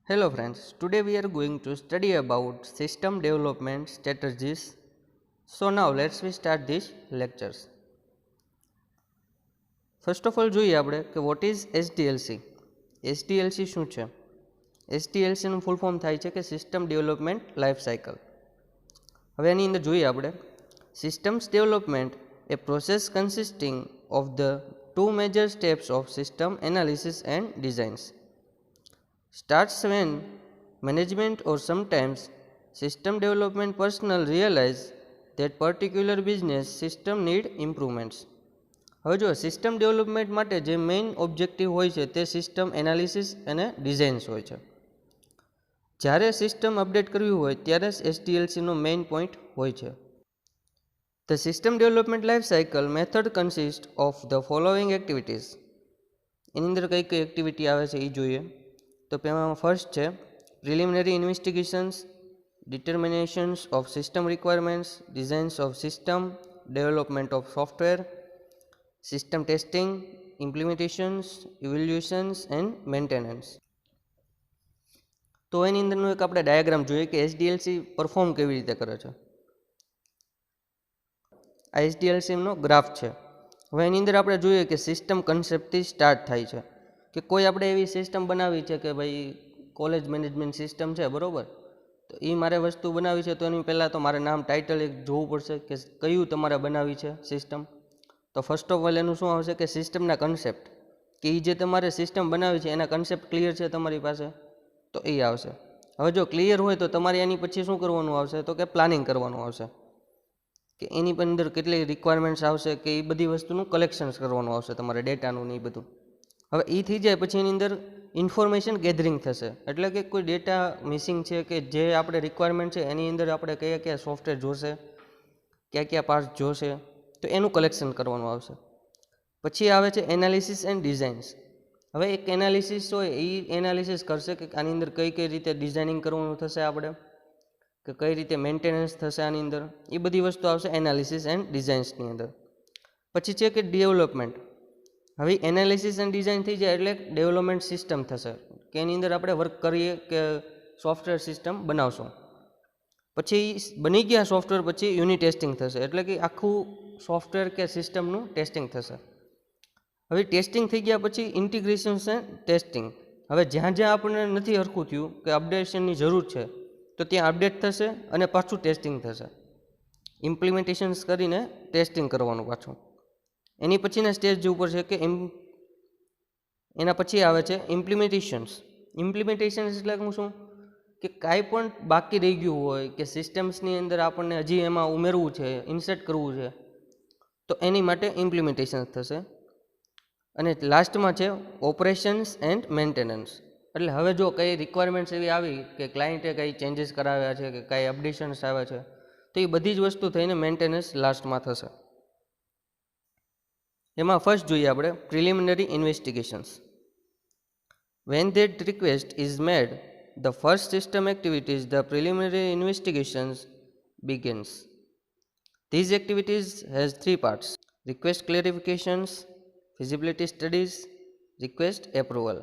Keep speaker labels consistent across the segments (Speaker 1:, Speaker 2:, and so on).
Speaker 1: Hello friends, today we are going to study about system development strategies. So now let's start these lectures. First of all જોઈએ આપણે કે what is SDLC. SDLC શું છે? SDLC નું full form થાય છે કે system development life cycle. હવે એની અંદર જોઈએ આપણે systems development a process consisting of the two major steps of system analysis and designs. Starts when management or sometimes system development personnel realize that particular business system need improvements. હવે જો system development માટે જે main objective હોય છે તે system analysis અને designs હોય છે. જ્યારે સિસ્ટમ અપડેટ કરવી હોય ત્યારે એસડીએલસીનો મેઇન પોઈન્ટ હોય છે. The system development life cycle method consists of the following activities. એની અંદર કઈ કઈ એક્ટિવિટી આવે છે એ જોઈએ. તો પહેલાં ફર્સ્ટ છે preliminary investigations, determinations of system requirements, designs of system, development of software, system testing, implementations, evaluations and maintenance. તો એની અંદરનું એક આપણે ડાયાગ્રામ જોઈએ કે એસડીએલસી પરફોર્મ કેવી રીતે કરે છે. આ એસડીએલસીનો ગ્રાફ છે. હવે એની અંદર આપણે જોઈએ કે સિસ્ટમ કન્સેપ્ટથી સ્ટાર્ટ થાય છે કે કોઈ આપણે એવી સિસ્ટમ બનાવી છે કે ભાઈ કોલેજ મેનેજમેન્ટ સિસ્ટમ છે, બરાબર, તો એ મારે વસ્તુ બનાવી છે તો એની પહેલાં તો મારે નામ ટાઇટલ એક જોવું પડશે કે કયું તમારે બનાવી છે સિસ્ટમ. તો ફર્સ્ટ ઓફ ઓલ એનું શું આવશે કે સિસ્ટમના કન્સેપ્ટ, કે એ જે તમારે સિસ્ટમ બનાવી છે એના કન્સેપ્ટ ક્લિયર છે તમારી પાસે, તો એ આવશે. હવે જો ક્લિયર હોય તો તમારે એની પછી શું કરવાનું આવશે તો કે પ્લાનિંગ કરવાનું આવશે કે એની અંદર કેટલી રિક્વાયરમેન્ટ્સ આવશે કે એ બધી વસ્તુનું કલેક્શન્સ કરવાનું આવશે તમારે ડેટાનું ને એ બધું. હવે એ થઈ જાય પછી એની અંદર ઇન્ફોર્મેશન ગેધરિંગ થશે, એટલે કે કોઈ ડેટા મિસિંગ છે કે જે આપણે રિક્વાયરમેન્ટ છે એની અંદર આપણે કયા કયા સોફ્ટવેર જોશે, કયા કયા પાર્ટ જોશે, તો એનું કલેક્શન કરવાનું આવશે. પછી આવે છે એનાલિસિસ એન્ડ ડિઝાઇન્સ. હવે એક એનાલિસિસ હોય એ એનાલિસિસ કરશે કે આની અંદર કઈ કઈ રીતે ડિઝાઇનિંગ કરવાનું થશે આપણે, કે કઈ રીતે મેન્ટેનન્સ થશે આની અંદર, એ બધી વસ્તુ આવશે એનાલિસિસ એન્ડ ડિઝાઇન્સની અંદર. પછી છે કે ડેવલપમેન્ટ. હવે એનાલિસિસ એન્ડ ડિઝાઇન થઈ જાય એટલે ડેવલપમેન્ટ સિસ્ટમ થશે કે એની અંદર આપણે વર્ક કરીએ કે સોફ્ટવેર સિસ્ટમ બનાવશું. પછી બની ગયા સોફ્ટવેર પછી યુનિટ ટેસ્ટિંગ થશે, એટલે કે આખું સોફ્ટવેર કે સિસ્ટમનું ટેસ્ટિંગ થશે. હવે ટેસ્ટિંગ થઈ ગયા પછી ઇન્ટિગ્રેશન એન્ડ ટેસ્ટિંગ. હવે જ્યાં જ્યાં આપણને નથી હરખું થયું કે અપડેશનની જરૂર છે તો ત્યાં અપડેટ થશે અને પાછું ટેસ્ટિંગ થશે. ઇમ્પ્લિમેન્ટેશન્સ કરીને ટેસ્ટિંગ કરવાનું પાછું. એની પછીના સ્ટેજ ઉપર છે કે એના પછી આવે છે ઇમ્પ્લિમેન્ટેશન્સ. ઇમ્પ્લિમેન્ટેશન્સ એટલે શું કે કાંઈ પણ બાકી રહી ગયું હોય કે સિસ્ટમ્સની અંદર આપણને હજી એમાં ઉમેરવું છે, ઇન્સર્ટ કરવું છે, તો એની માટે ઇમ્પ્લિમેન્ટેશન્સ થશે. અને લાસ્ટમાં છે ઓપરેશન્સ એન્ડ મેન્ટેનન્સ. એટલે હવે જો કંઈ રિક્વાયરમેન્ટ્સ એવી આવી કે ક્લાયન્ટે કંઈ ચેન્જીસ કરાવ્યા છે કે કાંઈ અપડેશન્સ આવ્યા છે તો એ બધી જ વસ્તુ થઈને મેન્ટેનન્સ લાસ્ટમાં થશે. એમાં ફર્સ્ટ જોઈએ આપણે preliminary investigations. When that request is made, the first system activities, the preliminary investigations begins. These activities has three parts: request clarifications, feasibility studies, request approval.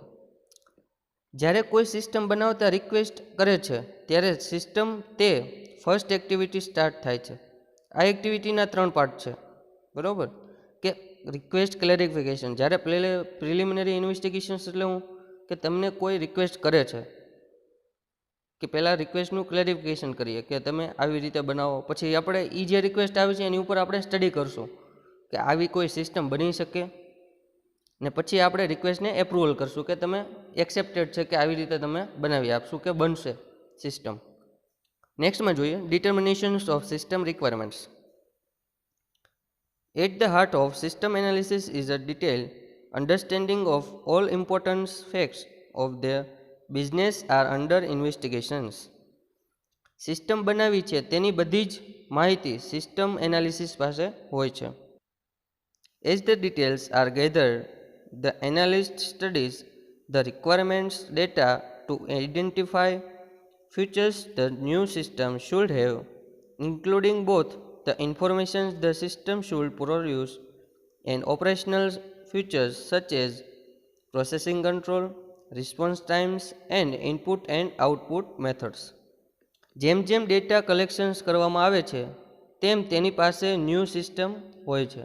Speaker 1: જ્યારે કોઈ સિસ્ટમ બનાવતા રિક્વેસ્ટ કરે છે ત્યારે સિસ્ટમ તે ફર્સ્ટ એક્ટિવિટી સ્ટાર્ટ થાય છે. આ એક્ટિવિટીના 3 પાર્ટ છે, બરાબર, કે રિક્વેસ્ટ ક્લેરિફિકેશન. જ્યારે પ્રિલિમિનરી ઇન્વેસ્ટિગેશન્સ એટલે હું કે તમને કોઈ રિક્વેસ્ટ કરે છે કે પહેલાં રિક્વેસ્ટનું ક્લેરિફિકેશન કરીએ કે તમે આવી રીતે બનાવો. પછી આપણે એ જે રિક્વેસ્ટ આવી છે એની ઉપર આપણે સ્ટડી કરશું કે આવી કોઈ સિસ્ટમ બની શકે, ને પછી આપણે રિક્વેસ્ટને એપ્રુવલ કરશું કે તમે એક્સેપ્ટેડ છે કે આવી રીતે તમે બનાવી આપશું કે બનશે સિસ્ટમ. નેક્સ્ટમાં જોઈએ determinations of system requirements. At the heart of system analysis is a detailed understanding of all important facts of the business are under investigations. System બનાવી છે તેની બધી જ માહિતી સિસ્ટમ એનાલિસિસ પાસે હોય છે. As the details are gathered, the analyst studies the requirements data to identify features the new system should have, including both the information the system should produce and operational features such as processing control, response times, and input and output methods. જેમ જેમ data collections કરવામાં આવે છે તેમ તેની પાસે new system હોય છે.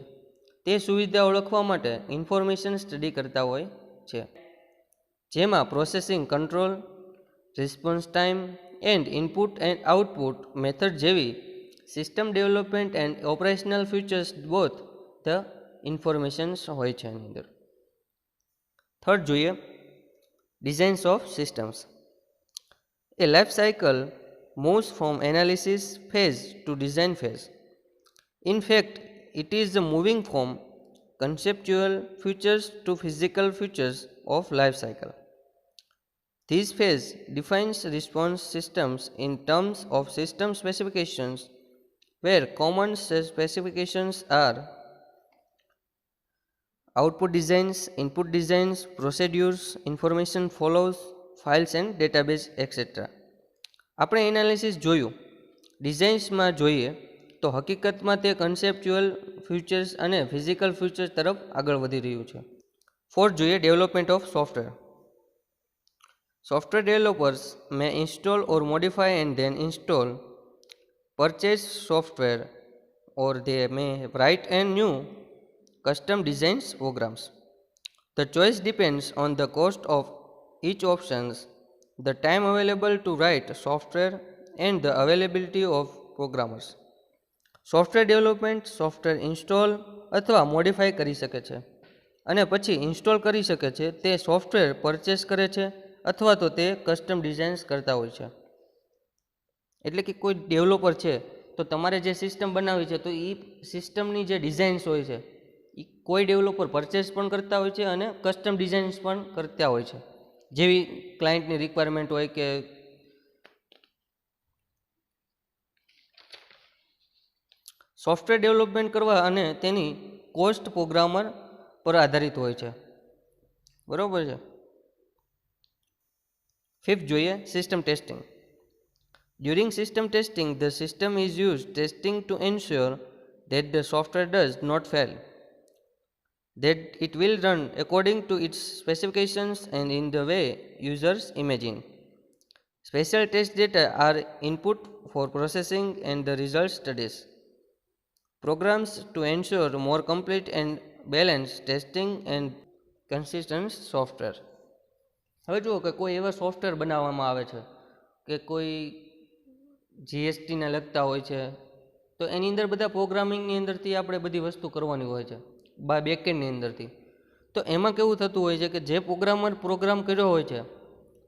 Speaker 1: તે સુવિધા ઓળખવા માટે ઇન્ફોર્મેશન સ્ટડી કરતા હોય છે, જેમાં processing control, response time and input and output method જેવી system development and operational features both the informations હોય છે એની અંદર. થર્ડ જોઈએ ડિઝાઇન્સ ઓફ સિસ્ટમ્સ. એ life cycle moves from analysis phase to design phase. In fact, it is the moving from conceptual features to physical features of life cycle. This phase defines response systems in terms of system specifications, where common specifications are output designs, input designs, procedures, information flows, files and database, etc. આપણે analysis જોયું, ડિઝાઇન્સમાં જોઈએ તો હકીકતમાં તે conceptual futures અને physical futures તરફ આગળ વધી રહ્યું છે. ફોર્થ જોઈએ development of software. Software developers May install or modify and then install, purchase software or they may write and new custom designs programs. The choice depends on the cost of each options, the time available to write software and the availability of programmers. Software development software install અથવા modify કરી શકે છે અને પછી install કરી શકે છે. તે સોફ્ટવેર પરચેસ કરે છે અથવા તો તે કસ્ટમ ડિઝાઇન્સ કરતા હોય છે. એટલે કે કોઈ ડેવલપર છે તો તમારે જે સિસ્ટમ બનાવી છે તો એ સિસ્ટમની જે ડિઝાઇન્સ હોય છે એ કોઈ ડેવલપર પરચેસ પણ કરતા હોય છે અને કસ્ટમ ડિઝાઇન્સ પણ કરતા હોય છે, જેવી ક્લાયન્ટની રિક્વાયરમેન્ટ હોય કે સોફ્ટવેર ડેવલપમેન્ટ કરવા અને તેની કોસ્ટ પ્રોગ્રામર પર આધારિત હોય છે. બરાબર છે. ફિફ્થ જોઈએ system testing. During system testing the system is use testing two ensure that the software does not fail, that it will run according to its specifications and in the way users imagine. Special test data are input for processing and the result studies. Programs to ensure more complete and balanced testing and consistent software. હવે જુઓ કે કોઈ એવા software બનાવવામાં આવે છે કે કોઈ જીએસટીને લગતા હોય છે તો એની અંદર બધા પ્રોગ્રામિંગની અંદરથી આપણે બધી વસ્તુ કરવાની હોય છે બેકએન્ડની અંદરથી. તો એમાં કેવું થતું હોય છે કે જે પ્રોગ્રામર પ્રોગ્રામ કર્યો હોય છે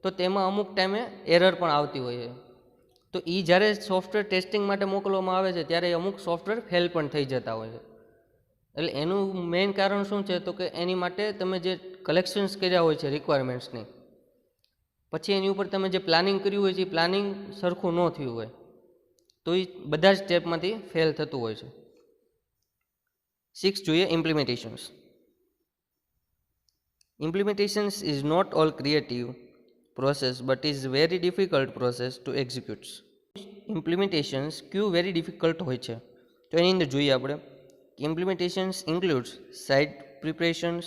Speaker 1: તો તેમાં અમુક ટાઈમે એરર પણ આવતી હોય છે. તો એ જ્યારે સોફ્ટવેર ટેસ્ટિંગ માટે મોકલવામાં આવે છે ત્યારે અમુક સોફ્ટવેર ફેલ પણ થઈ જતા હોય છે. એટલે એનું મેઇન કારણ શું છે તો કે એની માટે તમે જે કલેક્શન્સ કર્યા હોય છે રિક્વાયરમેન્ટ્સની, પછી એની ઉપર તમે જે પ્લાનિંગ કર્યું હોય છે એ પ્લાનિંગ સરખું ન થયું હોય તો એ બધા જ સ્ટેપમાંથી ફેલ થતું હોય છે. 6 જોઈએ implementations. Implementations is not all creative process but is very difficult process to execute. Implementations ક્યુ વેરી ડિફિકલ્ટ હોય છે તો એની અંદર જોઈએ આપણે implementations includes site preparations,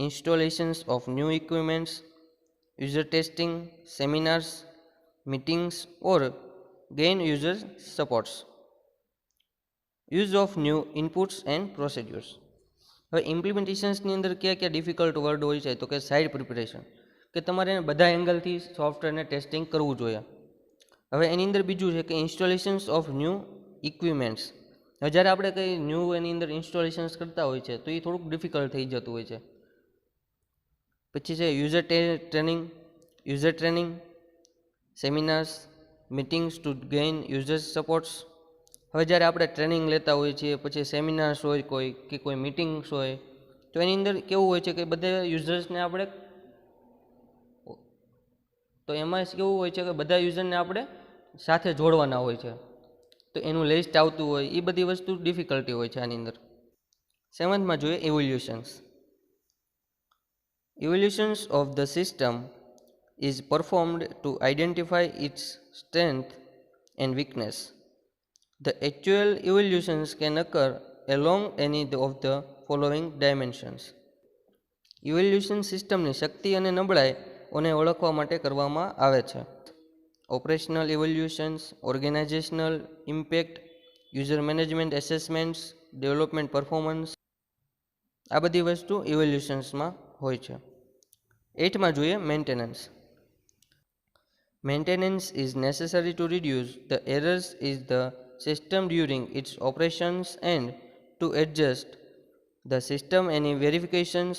Speaker 1: installations of new equipments, user testing, seminars, meetings or gain user supports, use of new inputs and procedures. હવે ઇમ્પ્લિમેન્ટેશન્સની અંદર કયા કયા ડિફિકલ્ટ વર્ડ હોય છે તો કે સાઇટ પ્રિપરેશન, કે તમારે બધા એંગલથી સોફ્ટવેરને ટેસ્ટિંગ કરવું જોઈએ. હવે એની અંદર બીજું છે કે ઇન્સ્ટોલેશન્સ ઓફ ન્યૂ ઇક્વિપમેન્ટ્સ. હવે જ્યારે આપણે કંઈ ન્યૂ એની અંદર ઇન્સ્ટોલેશન્સ કરતા હોય છે તો એ થોડુંક ડિફિકલ્ટ થઈ જતું હોય છે. પછી છે user training, seminars, meetings two gain user supports. હવે જ્યારે આપણે ટ્રેનિંગ લેતા હોઈએ છીએ, પછી સેમિનાર્સ હોય કોઈ કે કોઈ મીટિંગ્સ હોય તો એની અંદર કેવું હોય છે કે બધા યુઝર્સને આપણે તો એમાં કેવું હોય છે કે બધા યુઝરને આપણે સાથે જોડવાના હોય છે તો એનું લિસ્ટ આવતું હોય, એ બધી વસ્તુ ડિફિકલ્ટી હોય છે આની અંદર. 7માં જોઈએ evolutions. Evolutions of the system is performed to identify its strength and weakness. The actual evolutions can occur along any of the following dimensions. Evolution સિસ્ટમની શક્તિ અને નબળાઈ ઓને ઓળખવા માટે કરવામાં આવે છે. Operational evolutions, organisational impact, user management assessments, development performance, આ બધી વસ્તુ ઇવોલ્યુશન્સમાં હોય છે. 8માં જોઈએ maintenance. Maintenance is necessary to reduce the errors in the system during its operations and to adjust the system any verifications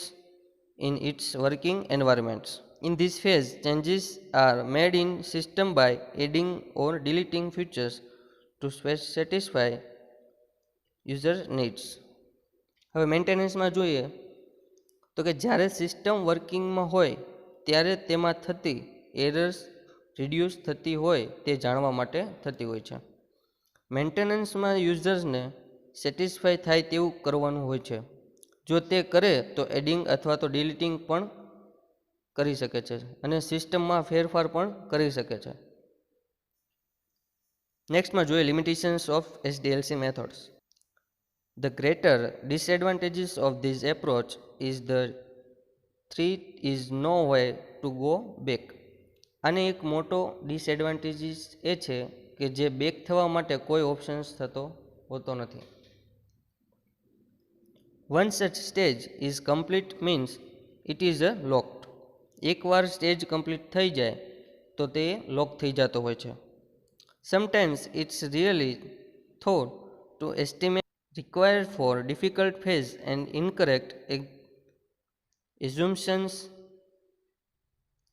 Speaker 1: in its working environments. In this phase, changes are made in system by adding or deleting features to satisfy user needs. હવે મેન્ટેનન્સમાં જોઈએ તો કે જ્યારે system વર્કિંગમાં હોય ત્યારે તેમાં થતી errors reduce થતી હોય તે જાણવા માટે થતી હોય છે. મેન્ટેનન્સમાં યુઝર્સને સેટિસ્ફાય થાય તેવું કરવાનું હોય છે. જો તે કરે તો એડિંગ અથવા તો ડિલીટિંગ પણ કરી શકે છે અને સિસ્ટમમાં ફેરફાર પણ કરી શકે છે. નેક્સ્ટમાં જોઈએ limitations of SDLC methods. The greater disadvantages of this approach is that there is no way to go back. આને એક મોટો ડિસએડવાન્ટેજીસ એ છે કે જે બેક થવા માટે કોઈ ઓપ્શન્સ થતો હોતો નથી. One such stage is complete means it is a locked. એકવાર સ્ટેજ કમ્પ્લીટ થઈ જાય તો તે લોક થઈ જતો હોય છે. Sometimes it's really thought to estimate required for difficult phase and incorrect assumptions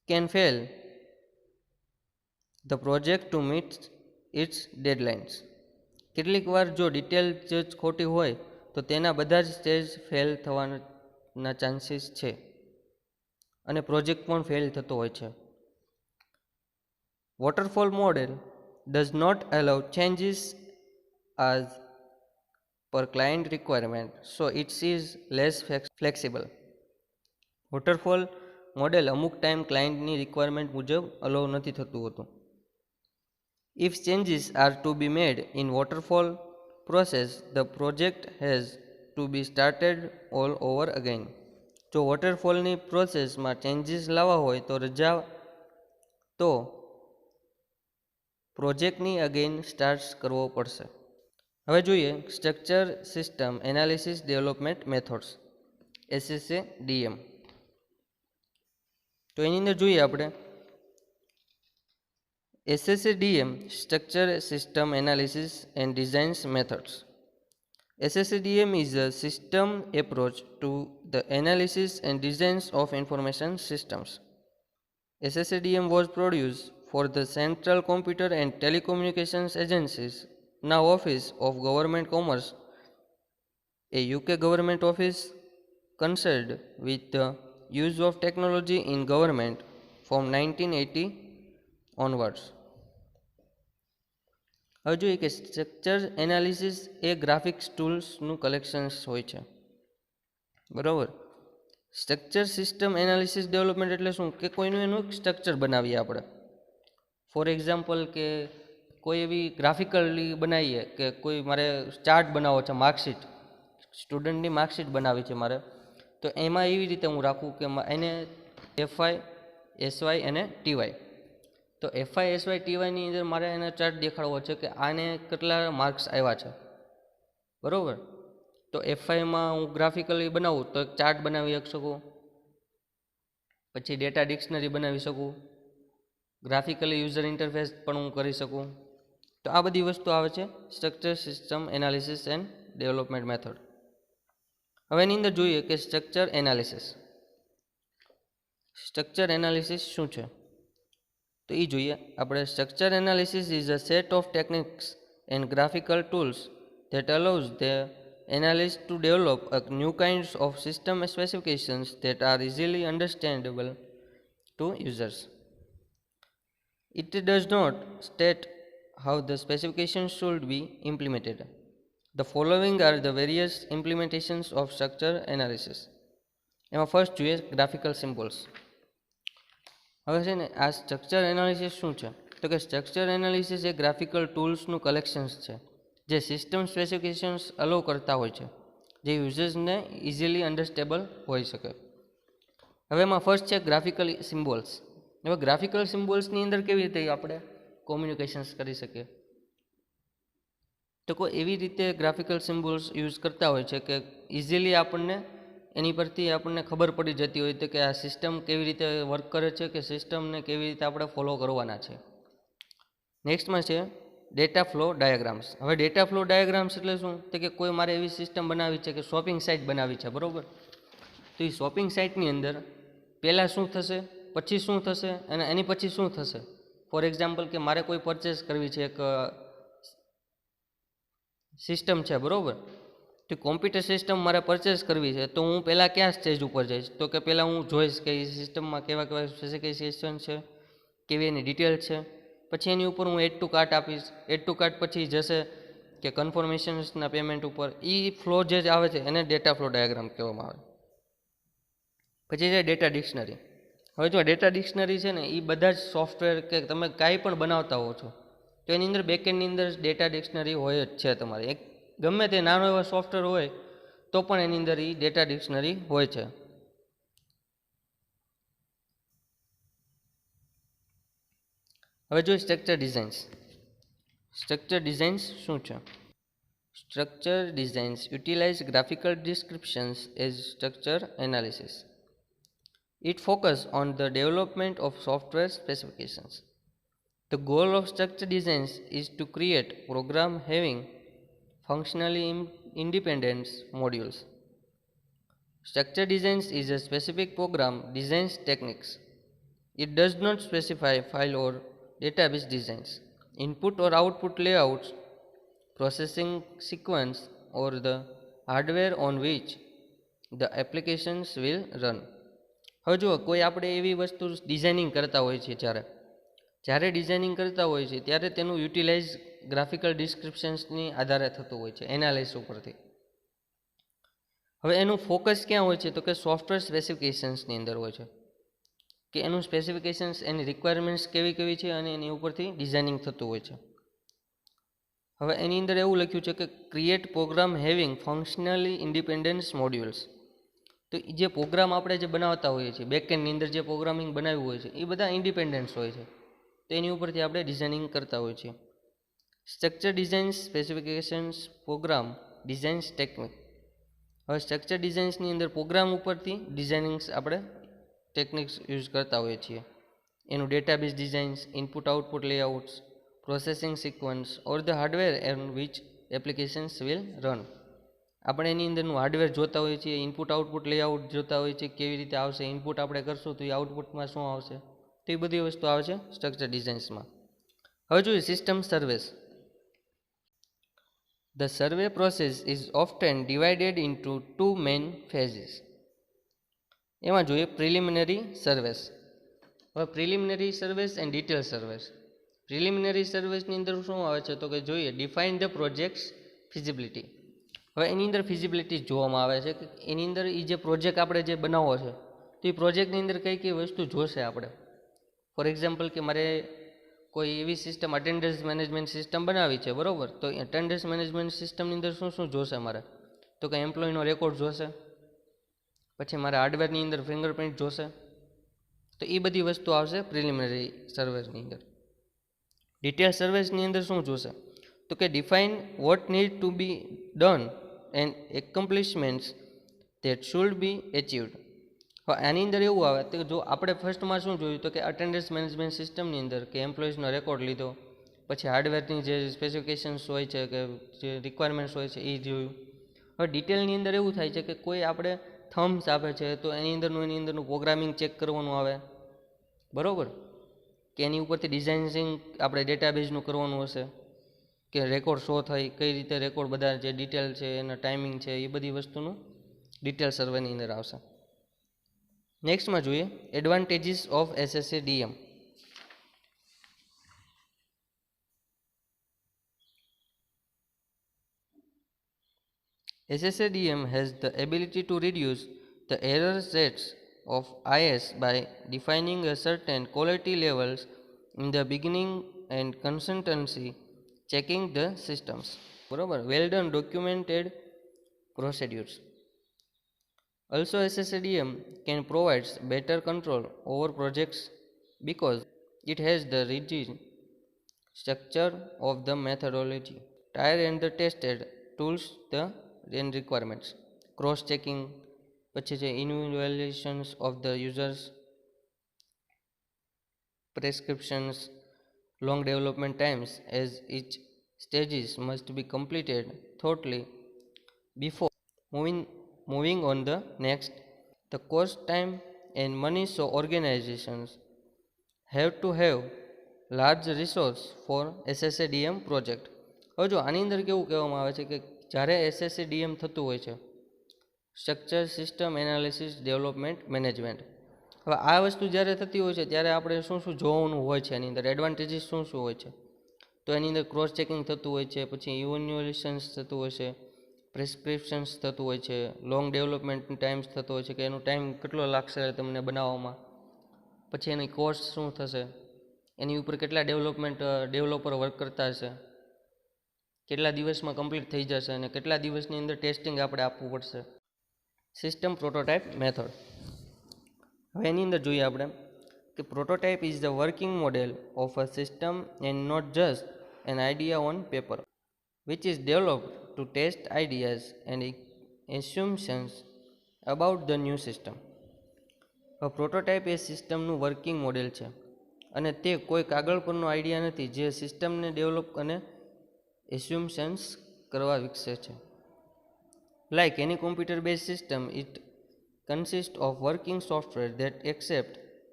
Speaker 1: can fail the project to meet its deadlines. કેટલીક વાર જો ડિટેલ જ ખોટી હોય તો તેના બધા જ સ્ટેજ ફેલ થવાના ચાન્સીસ છે અને પ્રોજેક્ટ પણ ફેલ થતો હોય છે. Waterfall model does not allow changes as per client requirement, so it is less flexible. Waterfall model અમુક ટાઈમ ક્લાયન્ટની રિક્વાયરમેન્ટ મુજબ અલાઉ નથી થતું હોતું. If changes are to be made in waterfall process, the project has to be started all over again. જો વોટરફોલની પ્રોસેસમાં changes લાવવા હોય તો પ્રોજેક્ટની અગેન સ્ટાર્ટ કરવો પડશે. હવે જોઈએ structure system analysis development methods SSADM. તો એની અંદર જોઈએ આપણે SSADM Structure System Analysis and Designs Methods. SSADM is a system approach to the analysis and designs of information systems. SSADM was produced for the Central Computer and Telecommunications Agencies, now Office of Government Commerce, a UK government office concerned with the use of technology in government from 1980 onwards. હવે જોઈએ કે structure analysis એ graphics ટૂલ્સનું collections હોય છે, બરાબર. Structure system analysis development એટલે શું કે કોઈનું એનું સ્ટ્રક્ચર બનાવીએ આપણે. ફોર એક્ઝામ્પલ કે કોઈ એવી ગ્રાફિકલી બનાવીએ કે કોઈ મારે ચાર્ટ બનાવવો છે, માર્કશીટ, સ્ટુડન્ટની માર્કશીટ બનાવી છે મારે, તો એમાં એવી રીતે હું રાખું કે એને FI, SY અને TY. તો FI, SY, TYની અંદર મારે એને ચાર્ટ દેખાડવો છે કે આને કેટલા માર્ક્સ આવ્યા છે, બરાબર. તો FIમાં હું ગ્રાફિકલી બનાવું તો એક ચાર્ટ બનાવી શકું, પછી ડેટા ડિક્શનરી બનાવી શકું, ગ્રાફિકલી યુઝર ઇન્ટરફેસ પણ હું કરી શકું. તો આ બધી વસ્તુ આવે છે structure system analysis and development method. હવે એની અંદર જોઈએ કે સ્ટ્રક્ચર એનાલિસિસ. સ્ટ્રક્ચર એનાલિસિસ શું છે તો એ જોઈએ આપણે. Structure analysis is a set of techniques and graphical tools that allows the analyst to develop a new kinds of system specifications that are easily understandable to users. It does not state how the specifications should be implemented. The following are the various implementations of structure analysis. એમાં first જોઈએ graphical symbols. હવે છે ને આ structure analysis શું છે તો કે સ્ટ્રક્ચર એનાલિસિસ એ ગ્રાફિકલ ટૂલ્સનું કલેક્શન્સ છે જે સિસ્ટમ સ્પેસિફિકેશન્સ અલાઉ કરતા હોય છે, જે યુઝર્સને ઇઝીલી અન્ડરસ્ટેબલ હોઈ શકે. હવે એમાં ફર્સ્ટ છે ગ્રાફિકલ સિમ્બોલ્સ. હવે ગ્રાફિકલ સિમ્બોલ્સની અંદર કેવી રીતે આપણે કોમ્યુનિકેશન્સ કરી શકીએ? તો કોઈ એવી રીતે ગ્રાફિકલ સિમ્બોલ્સ યુઝ કરતા હોય છે કે ઇઝીલી આપણને એની પરથી આપણને ખબર પડી જતી હોય તો કે આ સિસ્ટમ કેવી રીતે વર્ક કરે છે, કે સિસ્ટમને કેવી રીતે આપણે ફોલો કરવાના છે. નેક્સ્ટમાં છે ડેટા ફ્લો ડાયાગ્રામ્સ. હવે ડેટા ફ્લો ડાયાગ્રામ્સ એટલે શું? તો કે કોઈ મારે એવી સિસ્ટમ બનાવી છે કે શોપિંગ સાઇટ બનાવી છે, બરાબર? તો એ શોપિંગ સાઇટની અંદર પહેલાં શું થશે, પછી શું થશે અને એની પછી શું થશે. ફોર એક્ઝામ્પલ કે મારે કોઈ પરચેસ કરવી છે, એક સિસ્ટમ છે, બરાબર? તો કોમ્પ્યુટર સિસ્ટમ મારે પરચેસ કરવી છે તો હું પહેલાં કયા સ્ટેજ ઉપર જઈશ? તો કે પહેલાં હું જોઈશ કે એ સિસ્ટમમાં કેવા કેવા સ્પેસિફિકેશન છે, કેવી એની ડિટેલ છે. પછી એની ઉપર હું એડ ટુ કાર્ટ આપીશ. એડ ટુ કાર્ટ પછી જશે કે કન્ફર્મેશન્સના પેમેન્ટ ઉપર. એ ફ્લો જે આવે છે એને ડેટા ફ્લો ડાયાગ્રામ કહેવામાં આવે. પછી છે ડેટા ડિક્શનરી. હવે જો ડેટા ડિક્શનરી છે ને, એ બધા જ સોફ્ટવેર કે તમે કાંઈ પણ બનાવતા હો છો તો એની અંદર બેકએન્ડની અંદર ડેટા ડિક્શનરી હોય જ છે તમારે. એક ગમે તે નાનો એવો સોફ્ટવેર હોય તો પણ એની અંદર એ ડેટા ડિક્શનરી હોય છે. હવે જોઈએ સ્ટ્રક્ચર ડિઝાઇન્સ. સ્ટ્રક્ચર ડિઝાઇન્સ શું છે? Structure designs utilize graphical descriptions as structure analysis. It focuses on the development of software specifications. The goal of structure designs is to create program having functionally independent modules. Structure designs is a specific program design techniques. It does not specify file or database designs, input or output layouts, processing sequence, or the hardware on which the applications will run. હવે જુઓ, કોઈ આપણે એવી વસ્તુ designing કરતા હોય છે, જ્યારે ડિઝાઇનિંગ કરતા હોય છે ત્યારે તેનું યુટિલાઇઝ ગ્રાફિકલ ડિસ્ક્રિપ્શન્સની આધારે થતું હોય છે, એનાલિસિસ ઉપરથી. હવે એનું ફોકસ ક્યાં હોય છે? તો કે સોફ્ટવેર સ્પેસિફિકેશન્સની અંદર હોય છે, કે એનું સ્પેસિફિકેશન્સ, એની રિક્વાયરમેન્ટ્સ કેવી કેવી છે અને એની ઉપરથી ડિઝાઇનિંગ થતું હોય છે. હવે એની અંદર એવું લખ્યું છે કે create program having functionally independence modules. તો જે પ્રોગ્રામ આપણે જે બનાવતા હોઈએ છીએ, બેકએન્ડની અંદર જે પ્રોગ્રામિંગ બનાવ્યું હોય છે એ બધા ઇન્ડિપેન્ડન્સ હોય છે, તો એની ઉપરથી આપણે ડિઝાઇનિંગ કરતા હોઈએ છીએ. Structure designs specifications program designs technique. હવે સ્ટ્રક્ચર ડિઝાઇન્સની અંદર પ્રોગ્રામ ઉપરથી ડિઝાઇનિંગ્સ આપણે ટેકનિક્સ યુઝ કરતા હોઈએ છીએ. એનું database designs, input output layouts, processing sequence or the hardware on which applications will run. આપણે એની અંદરનું હાર્ડવેર જોતા હોઈએ છીએ, ઇનપુટ આઉટપુટ લેઆઉટ જોતા હોઈએ છીએ, કેવી રીતે આવશે, ઇનપુટ આપણે કરશું તો એ આઉટપુટમાં શું આવશે, તો એ બધી વસ્તુ આવે છે સ્ટ્રક્ચર ડિઝાઇન્સમાં. હવે જોઈએ system surveys. The survey process is often divided into two main phases. એમાં જોઈએ પ્રિલિમિનરી સર્વેસ. હવે preliminary surveys and detail surveys. Preliminary સર્વેસની અંદર શું આવે છે તો કે જોઈએ ડિફાઇન ધ પ્રોજેક્ટ્સ ફિઝિબિલિટી. હવે એની અંદર ફિઝિબિલિટી જોવામાં આવે છે કે એની અંદર એ જે પ્રોજેક્ટ આપણે જે બનાવવો છે તો એ પ્રોજેક્ટની અંદર કઈ કઈ વસ્તુ જોશે આપણે. ફોર એક્ઝામ્પલ કે મારે કોઈ એવી સિસ્ટમ અટેન્ડન્સ મેનેજમેન્ટ સિસ્ટમ બનાવી છે, બરાબર? તો અટેન્ડન્સ મેનેજમેન્ટ સિસ્ટમની અંદર શું શું જોશે મારે? તો કે એમ્પ્લોયનો રેકોર્ડ જોશે, પછી મારે હાર્ડવેરની અંદર ફિંગરપ્રિન્ટ જોશે. તો એ બધી વસ્તુ આવશે પ્રિલિમિનરી સર્વેસની અંદર. ડિટેલ સર્વેસની અંદર શું જોશે તો કે define what need to be done and accomplishments that should be achieved. હવે આની અંદર એવું આવે તો જો આપણે ફર્સ્ટમાં શું જોયું તો કે અટેન્ડન્સ મેનેજમેન્ટ સિસ્ટમની અંદર કે એમ્પ્લોઈઝનો રેકોર્ડ લીધો, પછી હાર્ડવેરની જે સ્પેસિફિકેશન્સ હોય છે કે જે રિક્વાયરમેન્ટ્સ હોય છે એ જોયું. હવે ડિટેલની અંદર એવું થાય છે કે કોઈ આપણે થમ્સ આપે છે તો એની અંદરનું પ્રોગ્રામિંગ ચેક કરવાનું આવે, બરાબર? કે એની ઉપરથી ડિઝાઇનિંગ આપણે ડેટાબેઝનું કરવાનું હશે કે રેકોર્ડ શો થાય, કઈ રીતે રેકોર્ડ બધા જે ડિટેલ છે એના ટાઈમિંગ છે એ બધી વસ્તુનું ડિટેલ સર્વેની અંદર આવશે. નેક્સ્ટમાં જોઈએ advantages of SSADM. SSADM has the ability to reduce the error rates of IS by defining a certain quality levels in the beginning and consistency checking the systems. બરાબર? Well done documented procedures. Also SSADM can provide better control over projects because it has the rigid structure of the methodology, tried and the tested tools the and requirements, cross checking, પછી છે evaluations of the users prescriptions, long development times, as each stages must be completed thoroughly before moving moving on the next. The cost, time and money, so organizations have to have large resource for SSADM project. હવે જો આની અંદર કેવું કહેવામાં આવે છે કે જ્યારે SSADM થતું હોય છે, structure system analysis development management, હવે આ વસ્તુ જ્યારે થતી હોય છે ત્યારે આપણે શું શું જોવાનું હોય છે, એની અંદર એડવાન્ટેજીસ શું શું હોય છે, તો એની અંદર ક્રોસ ચેકિંગ થતું હોય છે, પછી ઇવેલ્યુએશન્સ થતું હોય છે, પ્રિસ્ક્રિપ્શન્સ થતું હોય છે, લોંગ ડેવલપમેન્ટ ટાઈમ્સ થતો હોય છે કે એનો ટાઈમ કેટલો લાગશે તમને બનાવવામાં, પછી એની કોસ્ટ શું થશે, એની ઉપર કેટલા ડેવલપર વર્ક કરતા હશે, કેટલા દિવસમાં કમ્પ્લીટ થઈ જશે અને કેટલા દિવસની અંદર ટેસ્ટિંગ આપણે આપવું પડશે. System prototype method. હવે એની અંદર જોઈએ આપણે કે prototype is the working model of a system and not just an idea on paper which is developed to test ideas and assumptions about the new system. A prototype એ સિસ્ટમનું working model છે અને તે કોઈ કાગળ પરનો idea નથી જે સિસ્ટમને ડેવલપ અને એસ્યુમ્શન્સ કરવા વિકસે છે. Like any computer based system, it consists of working software that accept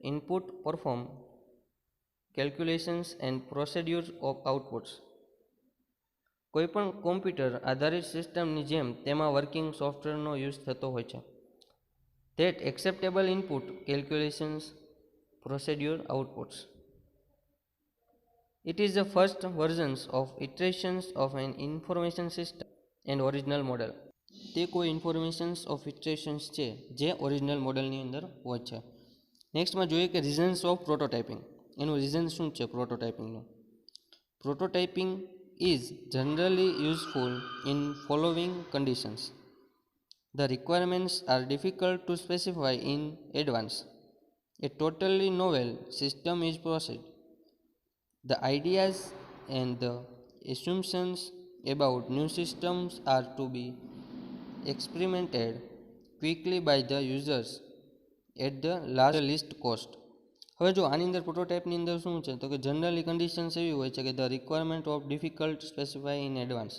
Speaker 1: input, perform calculations and procedures of outputs. કોઈપણ કોમ્પ્યુટર આધારિત સિસ્ટમની જેમ તેમાં વર્કિંગ સોફ્ટવેરનો યુઝ થતો હોય છે. That acceptable input, calculations, procedure, outputs. It is the first versions of iterations of an information system and original model. તે કોઈ ઇન્ફોર્મેશન્સ ઓફ ઇટરેશન્સ છે જે ઓરિજિનલ મોડેલની અંદર હોય છે. નેક્સ્ટમાં જોઈએ કે રીઝન્સ ઓફ પ્રોટોટાઇપિંગ. એનું રીઝન શું છે પ્રોટોટાઇપિંગનું? Prototyping is generally useful in following conditions. The requirements are difficult to specify in advance. A totally novel system is processed. The ideas and the assumptions about new systems are to be experimented quickly by the users at the least cost. હવે જો આની અંદર પ્રોટોટાઇપની અંદર શું છે તો કે generally conditions એવી હોય છે કે the requirement of difficult specify in advance,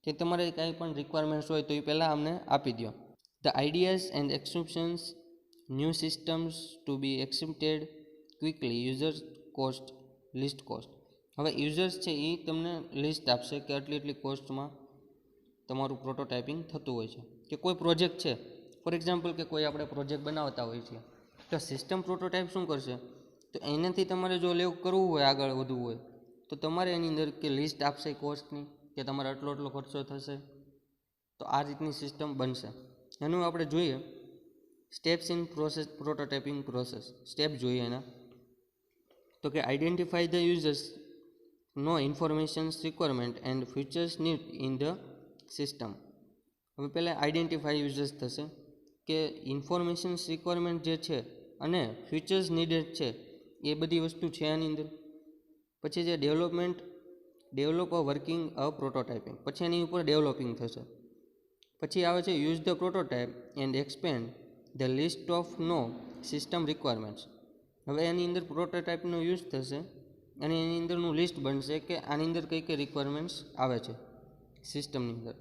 Speaker 1: કે તમારે કાંઈ પણ રિક્વાયરમેન્ટ્સ હોય તો એ પહેલાં અમને આપી દો. The ideas and exceptions new systems to be accepted quickly, users cost list cost. હવે યુઝર્સ છે એ તમને લિસ્ટ આપશે કે આટલી કોસ્ટમાં તમારું પ્રોટોટાઇપિંગ થતું હોય છે. કે કોઈ પ્રોજેક્ટ છે, ફોર એક્ઝામ્પલ કે કોઈ આપણે પ્રોજેક્ટ બનાવતા હોઈએ છીએ તો સિસ્ટમ પ્રોટોટાઇપ શું કરશે તો એનાથી તમારે જો કરવું હોય આગળ વધવું હોય તો તમારે એની અંદર કે લિસ્ટ આપશે કોસ્ટની કે તમારે આટલો ખર્ચો થશે, તો આ રીતની સિસ્ટમ બનશે. એનું આપણે જોઈએ steps in process, prototyping process step જોઈએ એના, તો કે identify the users, know informations requirement and features need in the system. હવે પહેલાં આઈડેન્ટિફાઈ યુઝર્સ થશે કે ઇન્ફોર્મેશન્સ રિક્વાયરમેન્ટ જે છે અને ફીચર્સ નીડેડ છે એ બધી વસ્તુ છે આની અંદર. પછી જે develop a working a prototyping, પછી એની ઉપર ડેવલપિંગ થશે. પછી આવે છે use the prototype and expand the list of known system requirements. હવે એની અંદર પ્રોટોટાઇપનો યુઝ થશે અને એની અંદરનું લિસ્ટ બનશે કે આની અંદર કઈ કઈ રિક્વાયરમેન્ટ્સ આવે છે સિસ્ટમની અંદર.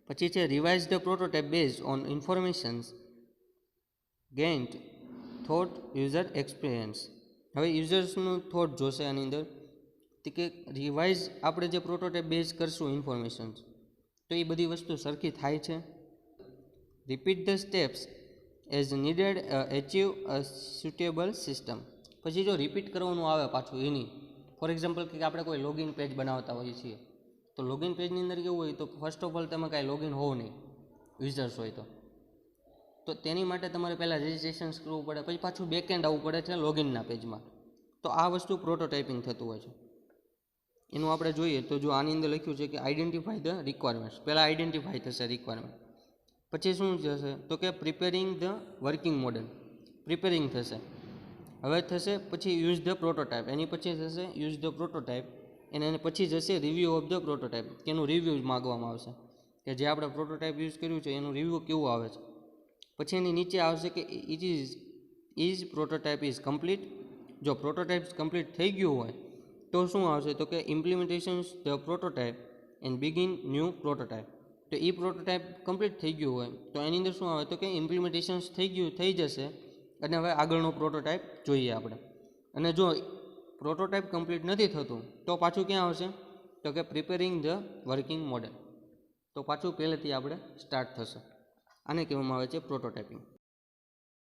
Speaker 1: પછી છે revise the prototype base on informations gained thought user experience. હવે યુઝર્સનું થોટ જોશે આની અંદર કે રિવાઇઝ આપણે જે પ્રોટોટાઇપ બેઝ કરશું ઇન્ફોર્મેશન્સ તો એ બધી વસ્તુ સરખી થાય છે. Repeat the steps as needed achieve a suitable system. પછી જો રિપીટ કરવાનું આવે પાછું એની, ફોર એક્ઝામ્પલ કે આપણે કોઈ લોગિન પેજ બનાવતા હોઈએ છીએ તો લોગિન પેજની અંદર કેવું હોય તો ફર્સ્ટ ઓફ ઓલ તમે કાંઈ લોગિન હોવ નહીં, યુઝર્સ હોય તો તેની માટે તમારે પહેલાં રજિસ્ટ્રેશન કરવું પડે, પછી પાછું બેકએન્ડ આવવું પડે છે લોગિનના પેજમાં. તો આ વસ્તુ પ્રોટોટાઇપિંગ થતું હોય છે. એનું આપણે જોઈએ તો જો આની અંદર લખ્યું છે કે આઈડેન્ટિફાઈ ધ રિક્વાયરમેન્ટ્સ, પહેલાં આઈડેન્ટિફાઈ થશે રિક્વાયરમેન્ટ. પછી શું થશે તો કે preparing the working model, preparing થશે હવે થશે પછી યુઝ ધ પ્રોટોટાઇપ, એની પછી થશે યુઝ ધ પ્રોટોટાઇપ, એને પછી જશે રિવ્યૂ ઓફ ધ પ્રોટોટાઇપ, કે એનું રિવ્યૂ માગવામાં આવશે કે જે આપણે પ્રોટોટાઇપ યુઝ કર્યું છે એનું રિવ્યૂ કેવું આવે છે. પછી એની નીચે આવશે કે ઇઝ પ્રોટોટાઇપ ઇઝ કમ્પ્લીટ. જો પ્રોટોટાઇપ કમ્પ્લીટ થઈ ગયું હોય તો શું આવશે, તો કે implementations the prototype and begin new prototype. તો એ પ્રોટોટાઇપ કમ્પ્લીટ થઈ ગયું હોય તો એની અંદર શું આવે, તો કે ઇમ્પ્લિમેન્ટેશન્સ થઈ જશે અને હવે આગળનો પ્રોટોટાઇપ જોઈએ આપણે. અને જો પ્રોટોટાઇપ કમ્પ્લીટ નથી થતું તો પાછું ક્યાં આવશે, તો કે પ્રિપેરિંગ ધ વર્કિંગ મોડેલ. તો પાછું પહેલેથી આપણે સ્ટાર્ટ થશે. આને કહેવામાં આવે છે પ્રોટોટાઇપિંગ.